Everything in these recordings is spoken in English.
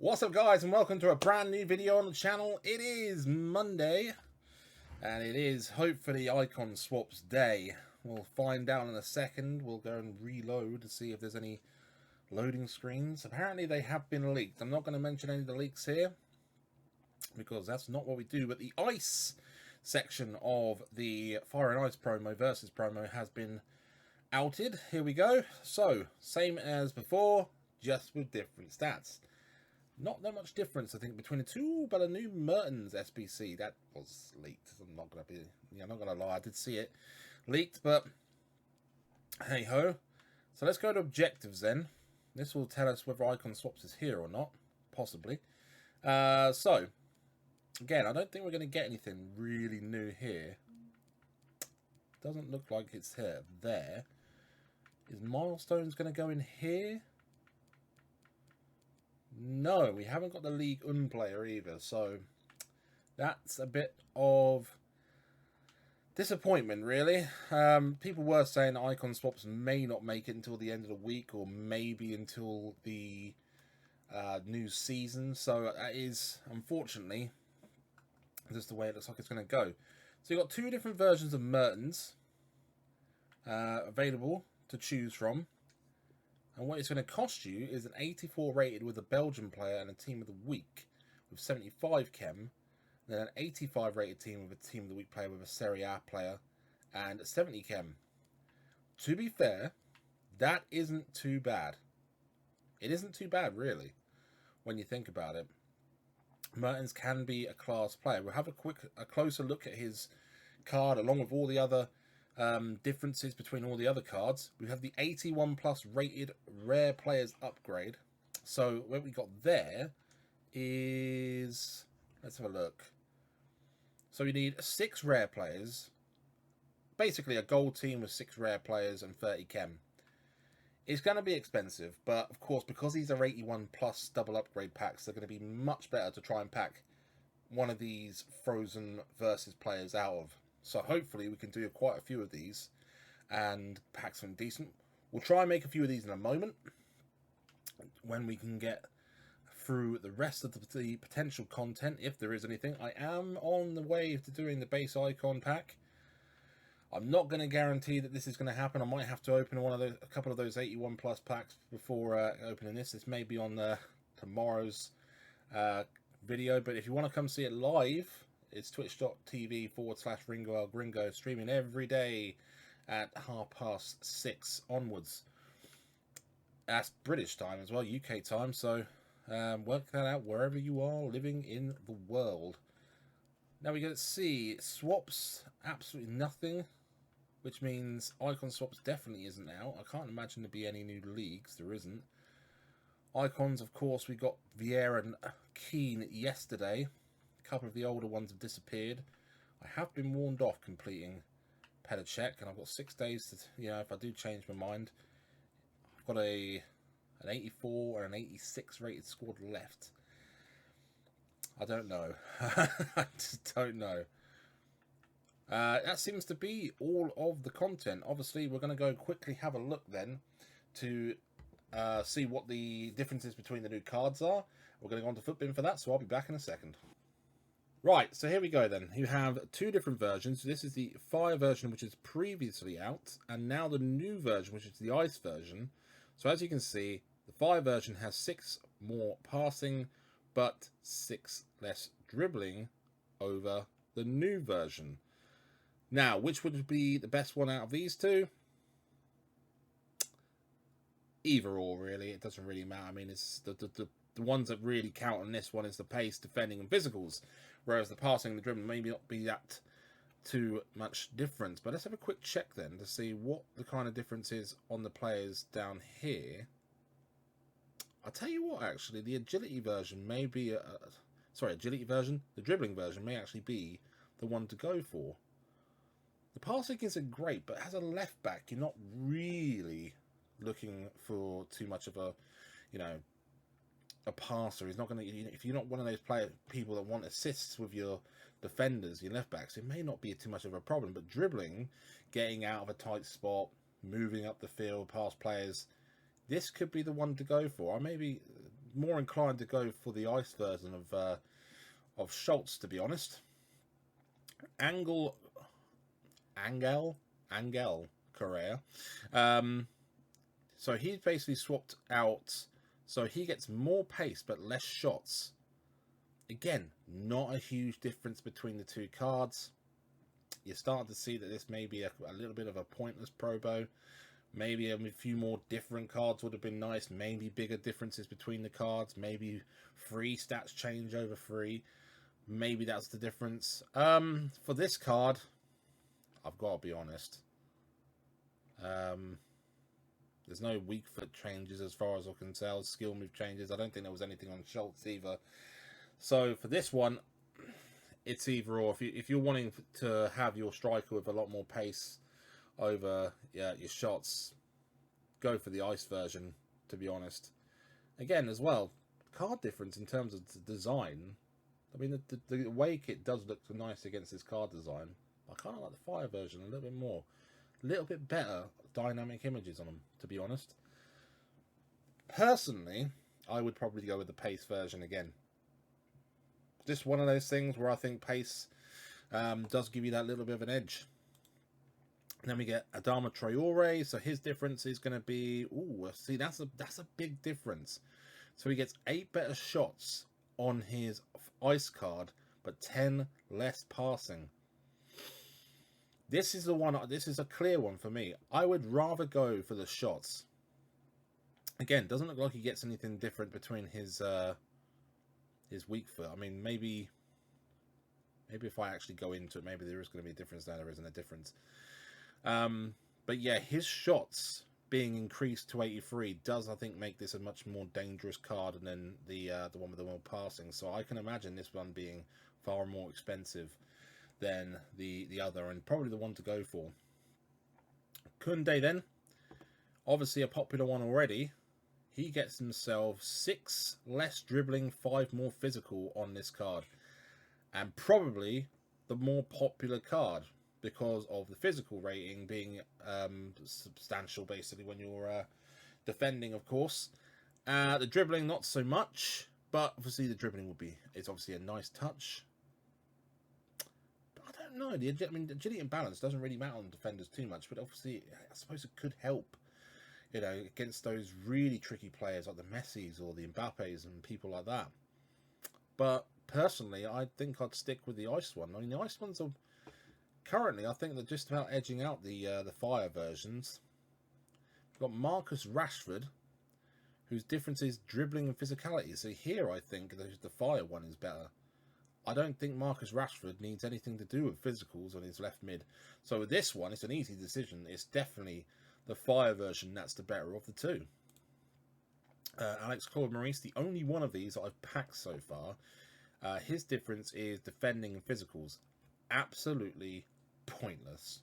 What's up, guys, and welcome to a brand new video on the channel. It is Monday, and it is hopefully icon swaps day. We'll find out in a second. We'll go and reload to see if there's any loading screens. Apparently they have been leaked. I'm not going to mention any of the leaks here because that's not what we do, but the ice section of the Fire and Ice promo versus promo has been outed. Here we go. So same as before, just with different stats. Not that much difference, I think, between the two, but a new Mertens SBC that was leaked. I'm not gonna lie, I did see it leaked, but hey ho. So let's go to objectives then. This will tell us whether icon swaps is here or not, possibly. So again, I don't think we're going to get anything really new here. Doesn't look like it's here. There is milestones going to go in here. No, we haven't got the League Un player either, so that's a bit of disappointment, really. People were saying that icon swaps may not make it until the end of the week, or maybe until the new season. So that is, unfortunately, just the way it looks like it's going to go. So you've got two different versions of Mertens available to choose from. And what it's going to cost you is an 84 rated with a Belgian player and a team of the week with 75 chem. Then an 85 rated team with a team of the week player with a Serie A player and 70 chem. To be fair, that isn't too bad. It isn't too bad, really, when you think about it. Mertens can be a class player. We'll have a closer look at his card along with all the other differences between all the other cards. We have the 81 plus rated rare players upgrade. So what we got there is, let's have a look. So we need 6 rare players, basically a gold team with 6 rare players and 30 chem. It's going to be expensive, but of course, because these are 81 plus double upgrade packs, they're going to be much better to try and pack one of these frozen versus players out of. So hopefully we can do quite a few of these and pack some decent. We'll try and make a few of these in a moment when we can get through the rest of the potential content, if there is anything. I am on the way to doing the base icon pack. I'm not going to guarantee that this is going to happen. I might have to open a couple of those 81 plus packs before opening this. This may be on tomorrow's video, but if you want to come see it live, it's twitch.tv/RingoElGringo, streaming every day at 6:30 onwards. That's British time as well, UK time, so work that out wherever you are living in the world. Now we get to see swaps, absolutely nothing, which means icon swaps definitely isn't out. I can't imagine there be any new leagues. There isn't. Icons, of course, we got Vieira and Keane yesterday. A couple of the older ones have disappeared. I have been warned off completing Pedacek, and I've got 6 days to, if I do change my mind. I've got an 84 and an 86 rated squad left. I don't know. I just don't know. That seems to be all of the content. Obviously, we're going to go quickly have a look then to see what the differences between the new cards are. We're going to go on to Footbin for that, so I'll be back in a second. Right, so here we go then. You have two different versions. This is the Fire version, which is previously out, and now the new version, which is the Ice version. So as you can see, the Fire version has 6 more passing, but 6 less dribbling over the new version. Now, which would be the best one out of these two? Either or, really. It doesn't really matter. I mean, it's the ones that really count on this one is the pace, defending, and physicals. Whereas the passing and the dribbling may not be that too much difference. But let's have a quick check then to see what the kind of difference is on the players down here. I'll tell you what, actually, the agility version may be... the dribbling version may actually be the one to go for. The passing isn't great, but as a left back, you're not really looking for too much of a, a passer. He's not going to, if you're not one of those people that want assists with your defenders, your left backs, it may not be too much of a problem. But dribbling, getting out of a tight spot, moving up the field past players, this could be the one to go for. I may be more inclined to go for the ice version of Schultz, to be honest. Angel Correa. So he's basically swapped out. So he gets more pace but less shots. Again, not a huge difference between the two cards. You're starting to see that this may be a little bit of a pointless probo. Maybe a few more different cards would have been nice. Maybe bigger differences between the cards. Maybe free stats change over free. Maybe that's the difference. For this card, I've got to be honest. There's no weak foot changes as far as I can tell. Skill move changes. I don't think there was anything on Schultz either. So for this one, it's either or. If you're wanting to have your striker with a lot more pace over your shots, go for the ice version, to be honest. Again, as well, card difference in terms of the design. I mean, the way kit does look nice against this card design. I kind of like the fire version a little bit more. A little bit better dynamic images on them, to be honest. Personally, I would probably go with the pace version again. Just one of those things where I think pace does give you that little bit of an edge. And then we get Adama Traore, so his difference is going to be, ooh, see, that's a big difference. So he gets 8 better shots on his ice card, but 10 less passing. This is the one. This is a clear one for me. I would rather go for the shots. Again, doesn't look like he gets anything different between his weak foot. I mean, maybe if I actually go into it, maybe there is going to be a difference there. There isn't a difference. But yeah, his shots being increased to 83 does, I think, make this a much more dangerous card than the one with the more passing. So I can imagine this one being far more expensive than the other, and probably the one to go for. Kunde then, obviously a popular one already. He gets himself 6 less dribbling, 5 more physical on this card, and probably the more popular card because of the physical rating being substantial, basically, when you're defending, of course. The dribbling, not so much, but obviously the dribbling it's obviously a nice touch. But I don't know, the agility and balance doesn't really matter on defenders too much, but obviously I suppose it could help, you know, against those really tricky players like the Messis or the Mbappes and people like that. But personally, I think I'd stick with the ice one. I mean, the ice ones are currently, I think they're just about edging out the fire versions. We've got Marcus Rashford, whose difference is dribbling and physicality. So here, I think the fire one is better. I don't think Marcus Rashford needs anything to do with physicals on his left mid. So with this one, it's an easy decision. It's definitely the fire version that's the better of the two. Alex Claude Maurice, the only one of these that I've packed so far. His difference is defending and physicals. Absolutely pointless.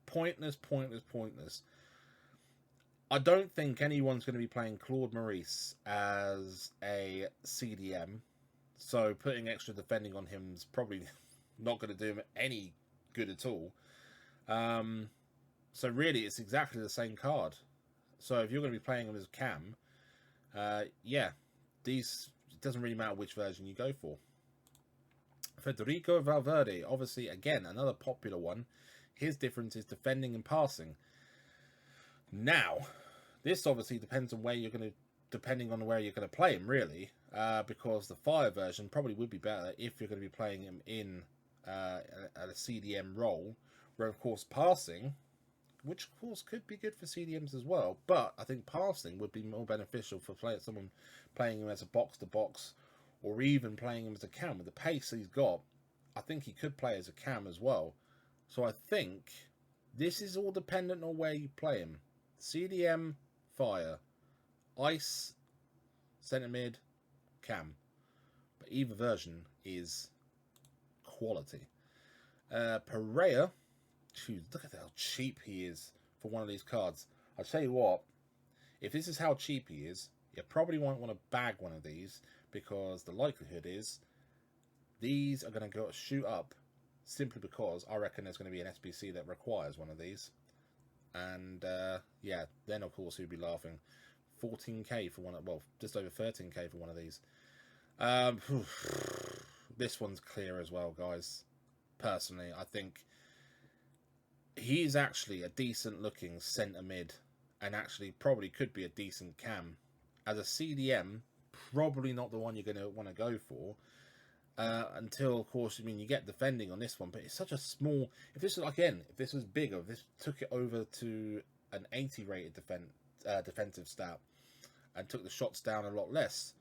Pointless. I don't think anyone's going to be playing Claude Maurice as a CDM. So putting extra defending on him is probably not going to do him any good at all. So really, it's exactly the same card. So if you're going to be playing him as Cam, yeah, it doesn't really matter which version you go for. Federico Valverde, obviously, again, another popular one. His difference is defending and passing. Now, this obviously depends on where you're going to play him, really, because the fire version probably would be better if you're going to be playing him in at a CDM role, where of course passing, which of course could be good for CDMs as well, but I think passing would be more beneficial for someone playing him as a box-to-box, or even playing him as a cam. With the pace he's got, I think he could play as a cam as well. So I think this is all dependent on where you play him. CDM, fire. Ice, centre mid, cam. But either version is quality. Pereira, look at how cheap he is for one of these cards. I'll tell you what, if this is how cheap he is, you probably won't want to bag one of these, because the likelihood is these are going to go shoot up, simply because I reckon there's going to be an SBC that requires one of these. And yeah, then of course he'd be laughing. 14k for one. Well, just over 13k for one of these. This one's clear as well, guys. Personally, I think he's actually a decent looking centre mid, and actually probably could be a decent cam. As a CDM, probably not the one you're going to want to go for. Until, of course, I mean, you get defending on this one, but it's such a small. If this was, again, if this was bigger, if this took it over to an 80 rated defensive stat and took the shots down a lot less,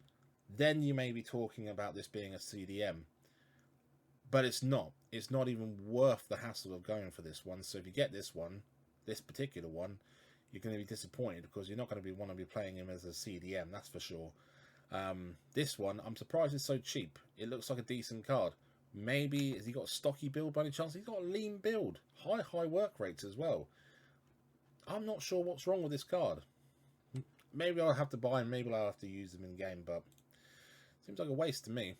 then you may be talking about this being a CDM. But it's not. It's not even worth the hassle of going for this one. So if you get this one, this particular one, you're going to be disappointed because you're not going to want to be playing him as a CDM, that's for sure. This one, I'm surprised it's so cheap. It looks like a decent card. Maybe, has he got a stocky build by any chance? He's got a lean build. High work rates as well. I'm not sure what's wrong with this card. Maybe I'll have to buy him, maybe I'll have to use him in game, but seems like a waste to me.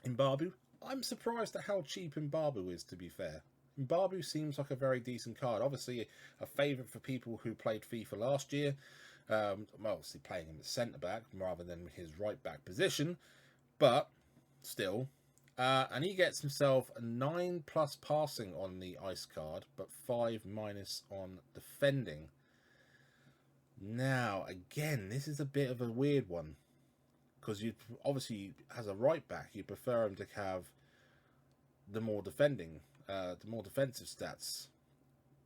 Mbabu, I'm surprised at how cheap Mbabu is, to be fair. Mbabu seems like a very decent card. Obviously a favourite for people who played FIFA last year. Well, obviously playing him as centre-back rather than his right-back position. But still. And he gets himself a 9+ passing on the ice card, but 5- on defending. Now, again, this is a bit of a weird one. Because you obviously, as a right-back, you prefer him to have the more defending, the more defensive stats.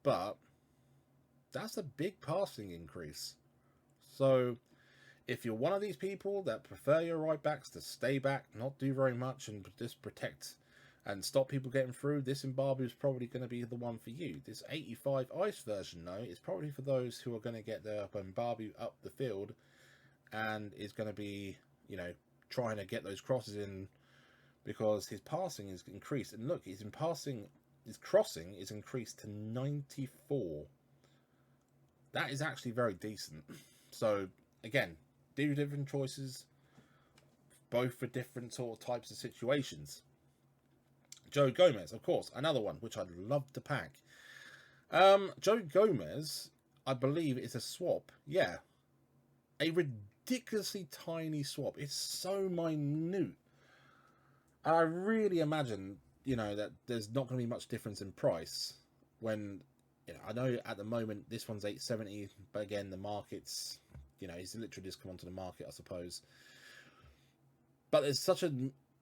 But that's a big passing increase. So if you're one of these people that prefer your right backs to stay back, not do very much, and just protect and stop people getting through, this Mbabu is probably going to be the one for you. This 85 ice version, though, is probably for those who are going to get their Mbabu up the field and is going to be, you know, trying to get those crosses in because his passing is increased. And look, his crossing is increased to 94. That is actually very decent. So, again, do different choices, both for different sort of types of situations. Joe Gomez, of course, another one, which I'd love to pack. Joe Gomez, I believe, is a swap. Yeah. A ridiculously tiny swap. It's so minute. I really imagine, you know, that there's not going to be much difference in price when... You know, I know at the moment this one's 870, but again, the market's, you know, he's literally just come onto the market, I suppose. But there's such a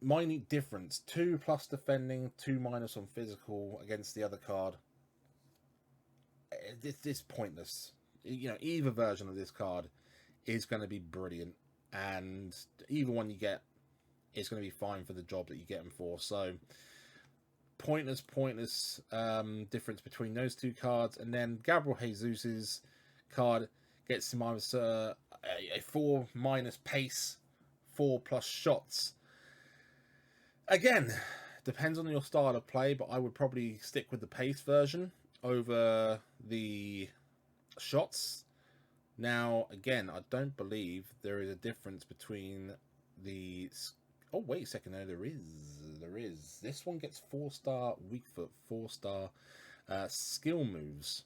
minute difference. 2+ defending, 2- on physical against the other card. It's pointless. You know, either version of this card is going to be brilliant, and either one you get is going to be fine for the job that you get them for. So... pointless difference between those two cards. And then Gabriel Jesus's card gets him a 4- pace, 4+ shots. Again, depends on your style of play, but I would probably stick with the pace version over the shots. Now, again, I don't believe there is a difference between the... Oh, wait a second. No, there is. This one gets 4-star weak foot, 4-star skill moves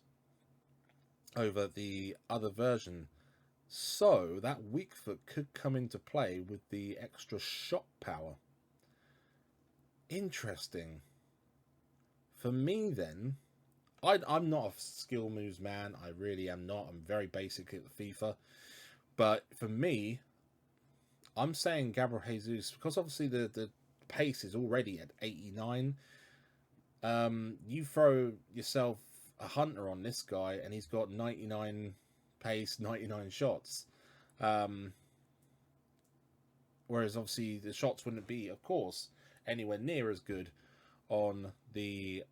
over the other version. So that weak foot could come into play with the extra shot power. Interesting. For me, then, I'm not a skill moves man. I really am not. I'm very basic at FIFA. But for me... I'm saying Gabriel Jesus, because obviously the pace is already at 89. You throw yourself a hunter on this guy, and he's got 99 pace, 99 shots. Whereas obviously the shots wouldn't be, of course, anywhere near as good on the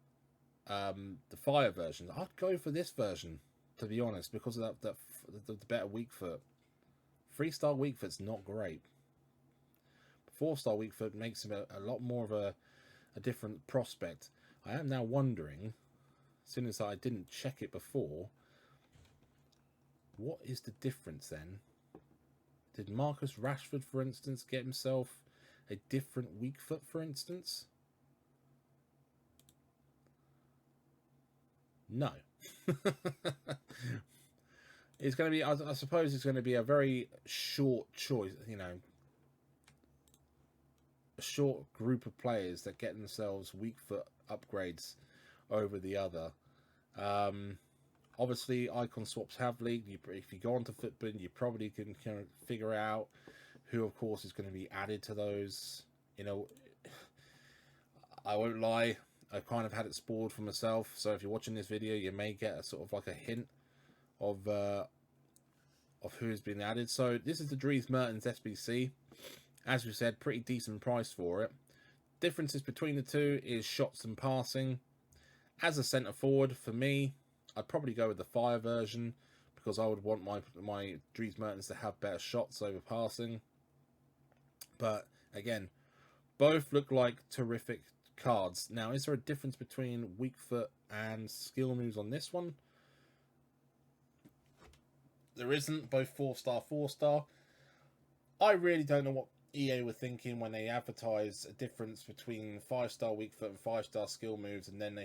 fire version. I'd go for this version, to be honest, because of the better weak foot. 3-star weak foot's not great. 4-star weak foot makes him a lot more of a different prospect. I am now wondering, as soon as I didn't check it before, what is the difference then? Did Marcus Rashford, for instance, get himself a different weak foot, for instance? No. It's going to be, I suppose it's going to be a very short choice, you know, a short group of players that get themselves weak foot upgrades over the other. Obviously, icon swaps have leaked. If you go onto Footbin, you probably can kind of figure out who, of course, is going to be added to those. You know, I won't lie, I kind of had it spoiled for myself. So if you're watching this video, you may get a sort of like a hint of who's been added. So this is the Dries Mertens SBC. As we said, pretty decent price for it. Differences between the two is shots and passing. As a centre forward, for me, I'd probably go with the fire version because I would want my Dries Mertens to have better shots over passing. But again, both look like terrific cards. Now, is there a difference between weak foot and skill moves on this one? There isn't. Both 4-star, 4-star. I really don't know what EA were thinking when they advertised a difference between 5-star weak foot and 5-star skill moves, and then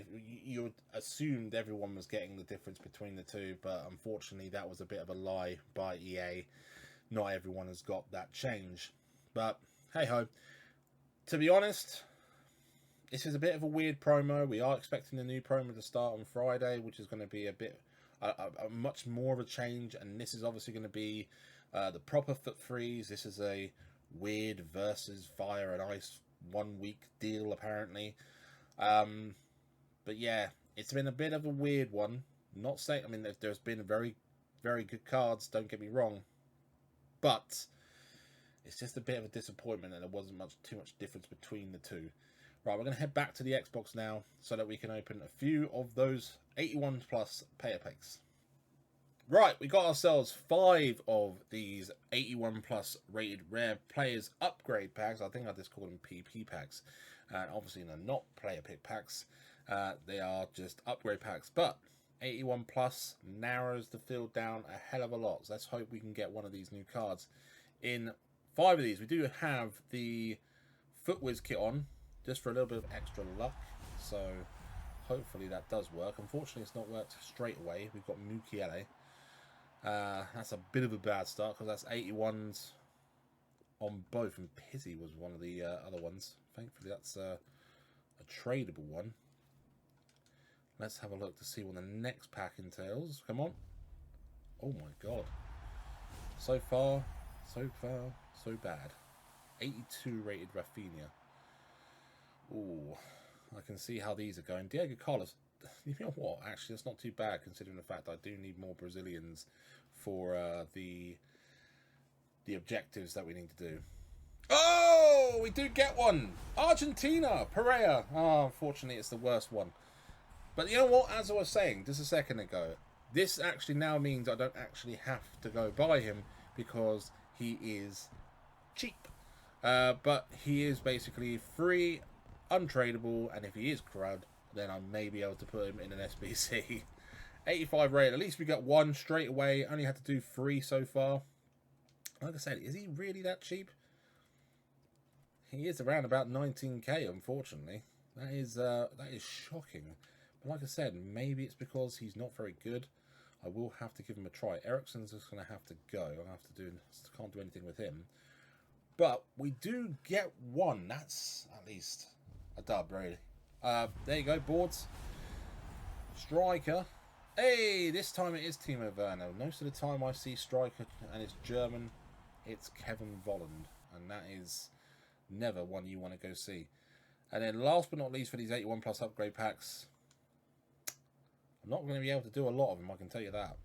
you assumed everyone was getting the difference between the two, but unfortunately that was a bit of a lie by EA. Not everyone has got that change, but hey ho. To be honest, this is a bit of a weird promo. We are expecting the new promo to start on Friday, which is going to be a much more of a change, and this is obviously going to be the proper foot freeze. This is a weird versus fire and ice 1 week deal apparently, but yeah, it's been a bit of a weird one. Not saying, I mean, there's been very good cards, don't get me wrong, but it's just a bit of a disappointment that there wasn't too much difference between the two. Right, we're going to head back to the Xbox now so that we can open a few of those 81 plus payer packs. Right, we got ourselves 5 of these 81 plus rated rare players upgrade packs. I think I just call them PP packs. And obviously they're not player pick packs. They are just upgrade packs. But 81 plus narrows the field down a hell of a lot. So let's hope we can get one of these new cards. In 5 of these, we do have the Footwiz kit on, just for a little bit of extra luck. So hopefully that does work. Unfortunately, it's not worked straight away. We've got Mukiele. That's a bit of a bad start because that's 81s on both, and Pizzi was one of the other ones. Thankfully, that's a tradable one. Let's have a look to see what the next pack entails. Come on. Oh my god. So far, so bad. 82 rated Rafinha. Ooh, I can see how these are going. Diego Carlos. You know what? Actually, that's not too bad considering the fact that I do need more Brazilians for the objectives that we need to do. Oh, we do get one. Argentina, Pereira. Oh, unfortunately, it's the worst one. But you know what? As I was saying just a second ago, this actually now means I don't actually have to go buy him because he is cheap. But he is basically free, untradeable, and if he is crud, then I may be able to put him in an SBC. 85 rate. At least we got one straight away. Only had to do 3 so far. Like I said, is he really that cheap? He is around about 19k, unfortunately. That is shocking. But like I said, maybe it's because he's not very good. I will have to give him a try. Eriksen's just going to have to go. Can't do anything with him. But we do get one. That's at least a dub, really. There you go, boards. Striker. Hey, this time it is Timo Werner. Most of the time I see striker and it's German, it's Kevin Volland. And that is never one you want to go see. And then last but not least for these 81 plus upgrade packs, I'm not going to be able to do a lot of them, I can tell you that.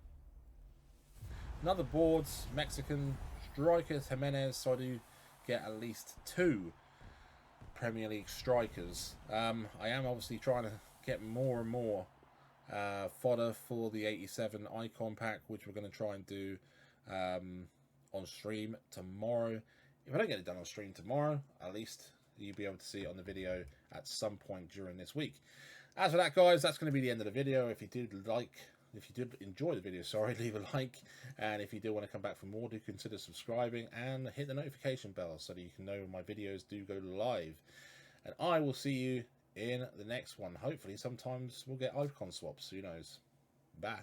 Another boards, Mexican strikers, Jimenez, so I do get at least 2 Premier League strikers. I am obviously trying to get more and more fodder for the 87 icon pack, which we're going to try and do on stream tomorrow. If I don't get it done on stream tomorrow, at least you'll be able to see it on the video at some point during this week. As for that, guys, that's going to be the end of the video. If you did enjoy the video, sorry, leave a like, and if you do want to come back for more, do consider subscribing and hit the notification bell so that you can know when my videos do go live. And I will see you in the next one. Hopefully sometimes we'll get icon swaps, who knows. Bye.